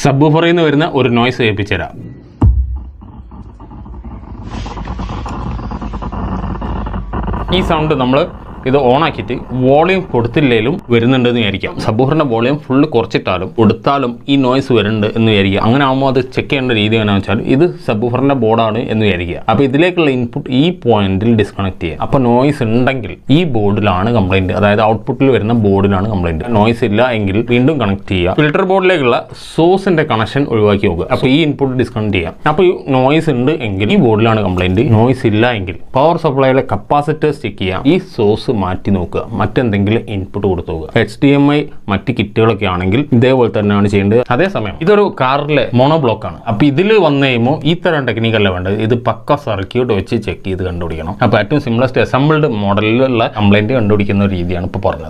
സബ്വൂഫറിൽ നിന്ന് വരുന്ന ഒരു നോയ്സ് കേൾപ്പിച്ചു തരാം. ഈ സൗണ്ട് നമ്മൾ ഇത് ഓണാക്കിയിട്ട് വോളിയം കൊടുത്തില്ലേലും വരുന്നുണ്ടെന്ന് വിചാരിക്കാം. സബ്വൂഫറിന്റെ വോളിയം ഫുള്ള് കുറച്ചിട്ടാലും കൊടുത്താലും ഈ നോയ്സ് വരുന്നുണ്ട് എന്ന് വിചാരിക്കുക. അങ്ങനെ ആകുമ്പോൾ അത് ചെക്ക് ചെയ്യേണ്ട രീതി എങ്ങനെയാണെന്ന് വെച്ചാൽ ഇത് സബ്വൂഫറിന്റെ ബോർഡാണ് എന്ന് വിചാരിക്കുക. അപ്പോൾ ഇതിലേക്കുള്ള ഇൻപുട്ട് ഈ പോയിന്റിൽ ഡിസ്കണക്ട് ചെയ്യുക. അപ്പോൾ നോയ്സ് ഉണ്ടെങ്കിൽ ഈ ബോർഡിലാണ് കംപ്ലൈന്റ്, അതായത് ഔട്ട്പുട്ടിൽ വരുന്ന ബോർഡിലാണ് കംപ്ലൈന്റ്. നോയ്സ് ഇല്ല എങ്കിൽ വീണ്ടും കണക്ട് ചെയ്യുക. ഫിൽട്ടർ ബോർഡിലേക്കുള്ള സോഴ്സിന്റെ കണക്ഷൻ ഒഴിവാക്കി നോക്കുക. അപ്പോൾ ഈ ഇൻപുട്ട് ഡിസ്കണക്ട് ചെയ്യാം. അപ്പോൾ ഈ നോയ്സ് ഉണ്ട് എങ്കിൽ ഈ ബോർഡിലാണ് കംപ്ലൈന്റ്. നോയ്സ് ഇല്ല എങ്കിൽ പവർ സപ്ലൈയിലെ കപ്പാസിറ്റേഴ്സ് ചെക്ക് ചെയ്യാം. ഈ സോഴ്സ് മാറ്റി നോക്കുക, മറ്റെന്തെങ്കിലും ഇൻപുട്ട് കൊടുത്തു നോക്കുക. HDMI മറ്റ് കിറ്റുകളൊക്കെ ആണെങ്കിൽ ഇതേപോലെ തന്നെയാണ് ചെയ്യേണ്ടത്. അതേസമയം ഇതൊരു കാറിലെ മോണോ ബ്ലോക്ക് ആണ്. അപ്പോൾ ഇതിൽ വന്നു കഴിയുമ്പോൾ ഈ തരം ടെക്നിക്കല്ല വേണ്ടത്. ഇത് പക്ക സർക്യൂട്ട് വെച്ച് ചെക്ക് ചെയ്ത് കണ്ടുപിടിക്കണം. അപ്പോൾ ഏറ്റവും സിംപ്ലസ്റ്റ് അസംബിൾഡ് മോഡലിലുള്ള കംപ്ലൈന്റ് കണ്ടുപിടിക്കുന്ന രീതിയാണ് ഇപ്പോൾ പറഞ്ഞത്.